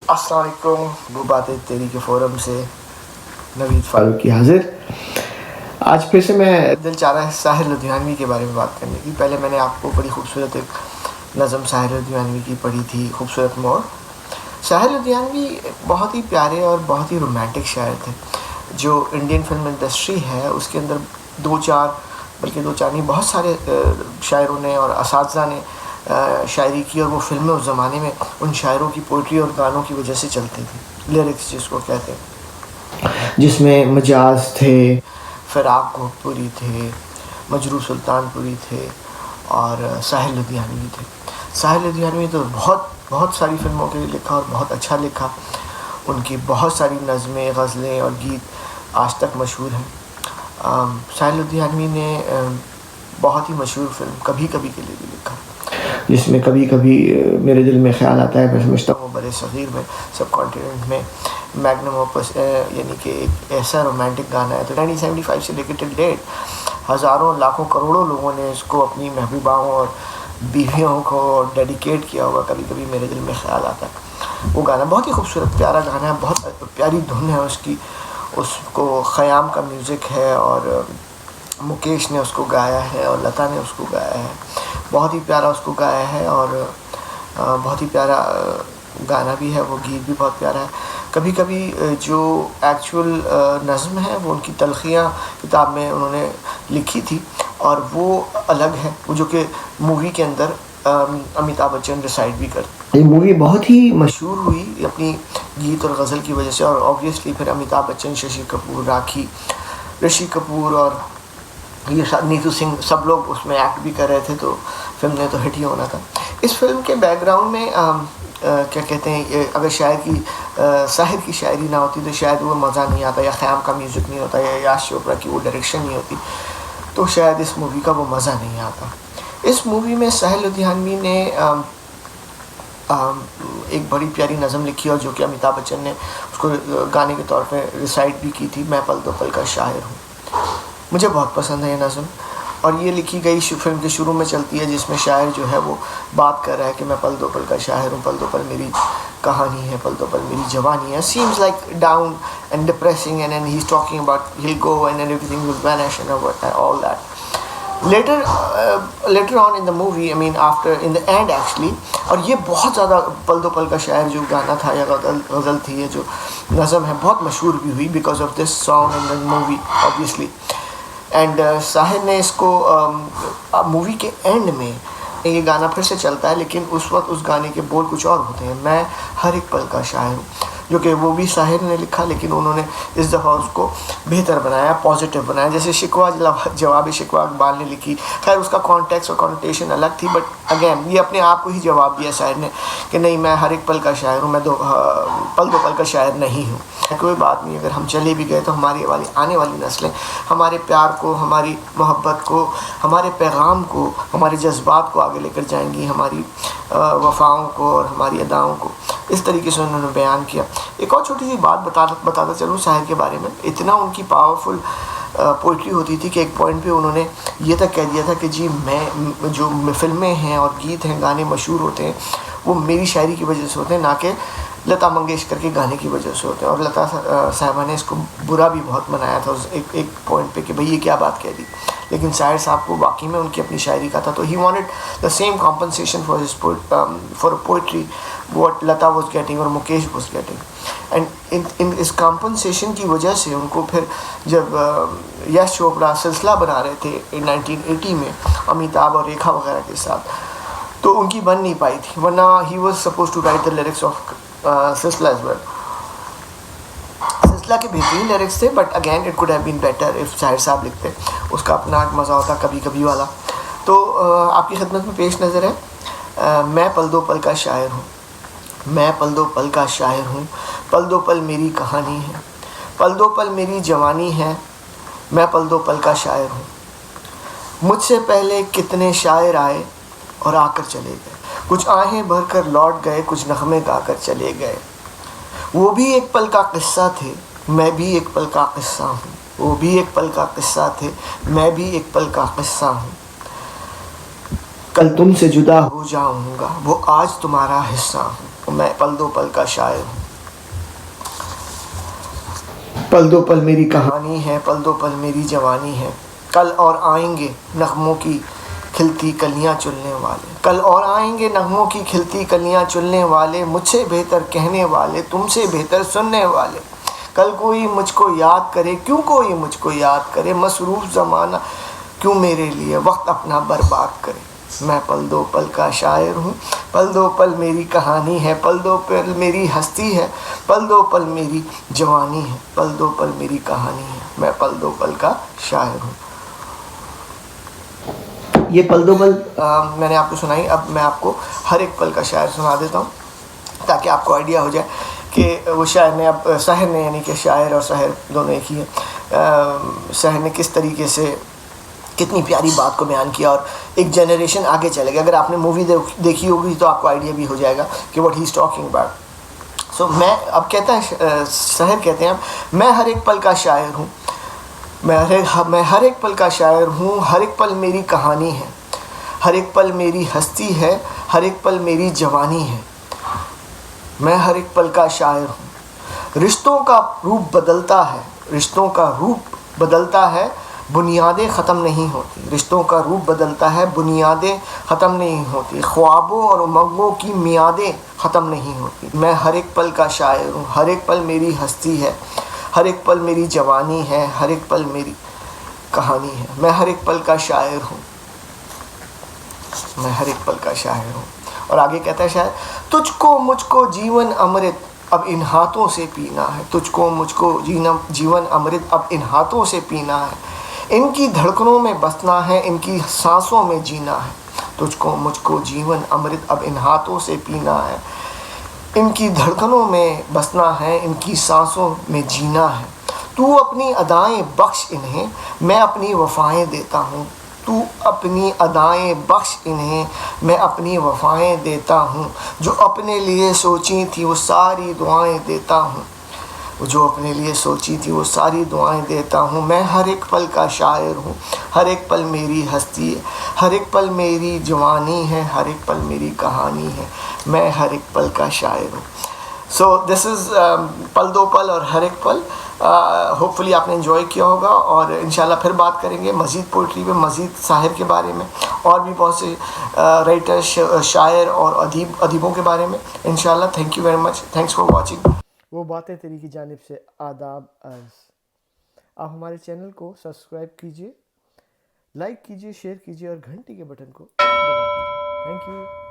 अस्सलाम वालेकुम। वो बातें तेरी के फोरम से नवीद फारूकी हाजिर। आज फिर से मैं दिल चाह रहा है साहिर लुधियानवी के बारे में बात करने की। पहले मैंने आपको बड़ी खूबसूरत एक नज़म साहिर लुधियानवी की पढ़ी थी, खूबसूरत मोड़। साहिर लुधियानवी बहुत ही प्यारे और बहुत ही रोमांटिक शायर थे। जो इंडियन फिल्म इंडस्ट्री है उसके अंदर दो चार नहीं, बहुत सारे शायरों ने और असातिज़ा ने शायरी की, और वो फिल्में उस ज़माने में उन शायरों की पोइट्री और गानों की वजह से चलती थी, लिरिक्स जिसको कहते हैं, जिसमें मजाज थे, फ़िराक गोहपुरी थे, मजरू सुल्तानपुरी थे और साहिर लुधियानवी थे। साहिर लुधियानवी तो बहुत बहुत सारी फिल्मों के लिए लिखा और बहुत अच्छा लिखा। उनकी बहुत सारी नज़में, गज़लें और गीत आज तक मशहूर हैं। साहिर लुधियानवी ने बहुत ही मशहूर फिल्म कभी कभी के लिए भी लिखा, जिसमें कभी कभी मेरे दिल में ख्याल आता है, मैं समझता हूँ बड़े सग़ीर में, सब कॉन्टिनेंट में मैग्नम ओपस यानी कि एक ऐसा रोमांटिक गाना है। तो 1975 से लेकर टिल डेट हज़ारों लाखों करोड़ों लोगों ने इसको अपनी महबूबाओं और बीवियों को डेडिकेट किया होगा। कभी कभी मेरे दिल में ख्याल आता है, वो गाना बहुत ही खूबसूरत प्यारा गाना है, बहुत प्यारी धुन है उसकी। उसको ख़याम का म्यूज़िक है और मुकेश ने उसको गाया है और लता ने उसको गाया है। बहुत ही प्यारा उसको गाया है और बहुत ही प्यारा गाना भी है, वो गीत भी बहुत प्यारा है। कभी कभी जो एक्चुअल नज़्म है वो उनकी तलखियाँ किताब में उन्होंने लिखी थी और वो अलग है, वो जो कि मूवी के अंदर अमिताभ बच्चन रिसाइट भी करते। ये मूवी बहुत ही मशहूर हुई अपनी गीत और गज़ल की वजह से, और ऑब्वियसली फिर अमिताभ बच्चन, शशि कपूर, राखी, ऋषि कपूर और ये नीतू सिंह, सब लोग उसमें एक्ट भी कर रहे थे, तो फिल्म ने तो हिट ही होना था। इस फिल्म के बैकग्राउंड में क्या कहते हैं, अगर शायर की साहिर की शायरी ना होती तो शायद वो मज़ा नहीं आता, या ख़याम का म्यूज़िक नहीं होता, या याश चोपड़ा की वो डायरेक्शन नहीं होती, तो शायद इस मूवी का वो मज़ा नहीं आता। इस मूवी में साहिर लुधियानवी ने एक बड़ी प्यारी नज़म लिखी, और जो कि अमिताभ बच्चन ने उसको गाने के तौर पे रिसाइट भी की थी, मैं पल दो पल का शायर हूँ। मुझे बहुत पसंद है ये नज़म, और ये लिखी गई फिल्म के शुरू में चलती है, जिसमें शायर जो है वो बात कर रहा है कि मैं पल दो पल का शायर हूँ, पल दो पल मेरी कहानी है, पल दो पल मेरी जवानी है। Seems like down and depressing, and he is talking about he'll go and everything will vanish and all that. Later on in the movie, I mean after in the end actually, और ये बहुत ज़्यादा पल दो पल का शायर जो गाना था या गज़ल थी, ये जो नज़म है बहुत मशहूर भी हुई because of this song in the movie obviously. And Sahir ने इसको मूवी के एंड में ये गाना फिर से चलता है, लेकिन उस वक्त उस गाने के बोल कुछ और होते हैं, मैं हर एक पल का शायर हूँ, जो कि वो भी साहिर ने लिखा, लेकिन उन्होंने इस दफ़ा उसको बेहतर बनाया, पॉजिटिव बनाया। जैसे शिकवा जवाब शिकवा इकबाल ने लिखी, खैर उसका कॉन्टेक्स्ट और कॉन्टेशन अलग थी, बट अगेन ये अपने आप को ही जवाब दिया साहिर ने कि नहीं, मैं हर एक पल का शायर हूँ, मैं दो पल का शायर नहीं हूँ। कोई बात नहीं, अगर हम चले भी गए तो हमारी आने वाली नस्लें हमारे प्यार को, हमारी मोहब्बत को, हमारे पैगाम को, हमारे जज्बात को आगे लेकर जाएंगी, हमारी वफ़ाओं को और हमारी अदाओं को। इस तरीके से उन्होंने बयान किया। एक और छोटी सी बात बताता चलूँ साहिर के बारे में। इतना उनकी पावरफुल पोइट्री होती थी कि एक पॉइंट पे उन्होंने ये तक कह दिया था कि जी, मैं जो फिल्में हैं और गीत हैं, गाने मशहूर होते हैं, वो मेरी शायरी की वजह से होते हैं, ना कि लता मंगेशकर के गाने की वजह से होते हैं। और लता साहिबा ने इसको बुरा भी बहुत मनाया था एक पॉइंट पे कि भाई ये क्या बात कह दी, लेकिन साहिर साहब को वाकई में उनकी अपनी शायरी का था, तो he wanted the same compensation for poetry what Lata was getting और Mukesh was getting. And in इस कॉम्पनसेशन की वजह से उनको फिर जब यश चोपड़ा सिलसिला बना रहे थे 1980 में अमिताभ और रेखा वगैरह के साथ, तो उनकी बन नहीं पाई थी, वरना he was suppose to write the lyrics of Silsila as well. Silsila के बेहतरीन लिरिक्स थे, but again it could have been better if Sahir साहब लिखते, उसका अपना एक मज़ा होता कभी कभी वाला। तो आपकी खिदमत में पेश नज़र है मैं पल दो पल का शायर हूँ, मैं पल दो पल का शायर हूँ, पल दो पल मेरी कहानी है, पल दो पल मेरी जवानी है, मैं पल दो पल का शायर हूँ। मुझसे पहले कितने शायर आए और आकर चले गए, कुछ आहें भर कर लौट गए, कुछ नग़मे गाकर चले गए। वो भी एक पल का किस्सा थे, मैं भी एक पल का किस्सा हूँ, वो भी एक पल का किस्सा थे, मैं भी एक पल का किस्सा हूँ। कल तुमसे जुदा हो जाऊँगा, वो आज तुम्हारा हिस्सा हूँ। मैं पल दो पल का शायर हूँ। पल दो पल मेरी कहानी है, पल दो पल मेरी जवानी है। कल और आएंगे नगमों की खिलती कलियां चुनने वाले, कल और आएंगे नगमों की खिलती कलियां चुनने वाले, मुझसे बेहतर कहने वाले, तुमसे बेहतर सुनने वाले। कल कोई मुझको याद करे, क्यों कोई मुझको याद करे, मसरूफ़ ज़माना क्यों मेरे लिए वक्त अपना बर्बाद करे। मैं पल दो पल का शायर हूँ, पल दो पल मेरी कहानी है, पल दो पल मेरी हस्ती है, पल दो पल मेरी जवानी है, पल दो पल मेरी कहानी है। मैं पल दो पल का शायर हूँ। ये पल दो पल मैंने आपको सुनाई। अब मैं आपको हर एक पल का शायर सुना देता हूँ ताकि आपको आइडिया हो जाए कि वो शायर ने, अब शहर ने, यानी कि शायर और शहर दोनों एक ही है, शहर ने किस तरीके से कितनी प्यारी बात को बयान किया और एक जनरेशन आगे चले गया। अगर आपने मूवी देखी होगी तो आपको आइडिया भी हो जाएगा कि what he is talking about. So मैं अब कहता है, शहर कहते हैं, मैं हर एक पल का शायर हूँ, मैं हर एक पल का शायर हूँ, हर एक पल मेरी कहानी है, हर एक पल मेरी हस्ती है, हर एक पल मेरी जवानी है। मैं हर एक पल का शायर हूँ। रिश्तों का रूप बदलता है, रिश्तों का रूप बदलता है, बुनियादें ख़त्म नहीं होती। रिश्तों का रूप बदलता है, बुनियादें ख़त्म नहीं होती। ख्वाबों और उमंगों की मियादें ख़त्म नहीं होती। मैं हर एक पल का शायर हूँ, हर एक पल मेरी हस्ती है, हर एक पल मेरी जवानी है, हर एक पल मेरी कहानी है। मैं हर एक पल का शायर हूँ, मैं हर एक पल का शायर हूँ। और आगे कहता है शायर, तुझको मुझको जीवन अमृत अब इन हाथों से पीना है, तुझको मुझको जीवन अमृत अब इन हाथों से पीना है, इनकी धड़कनों में बसना है, इनकी सांसों में जीना है। तुझको मुझको जीवन अमृत अब इन हाथों से पीना है, इनकी धड़कनों में बसना है, इनकी सांसों में जीना है। तू अपनी अदाएं बख्श इन्हें, मैं अपनी वफ़ाएं देता हूँ। तू अपनी अदाएं बख्श इन्हें, मैं अपनी वफ़ाएं देता हूँ। जो अपने लिए सोची थी वो सारी दुआएं देता हूँ, जो अपने लिए सोची थी वो सारी दुआएं देता हूँ। मैं हर एक पल का शायर हूँ, हर एक पल मेरी हस्ती है, हर एक पल मेरी जवानी है, हर एक पल मेरी कहानी है। मैं हर एक पल का शायर हूँ। सो दिस इज़ पल दो पल और हर एक पल। होपफुली आपने एंजॉय किया होगा और इंशाल्लाह फिर बात करेंगे मज़ीद पोइट्री में, मज़ीद शायर के बारे में और भी बहुत से राइटर्स, शायर और अदीबों के बारे में इंशाल्लाह। Thank you very much, thanks for watching. वो बातें तेरी की जानिब से आदाब अर्ज़। आप हमारे चैनल को सब्सक्राइब कीजिए, लाइक कीजिए, शेयर कीजिए और घंटी के बटन को दबा दीजिए। Thank you.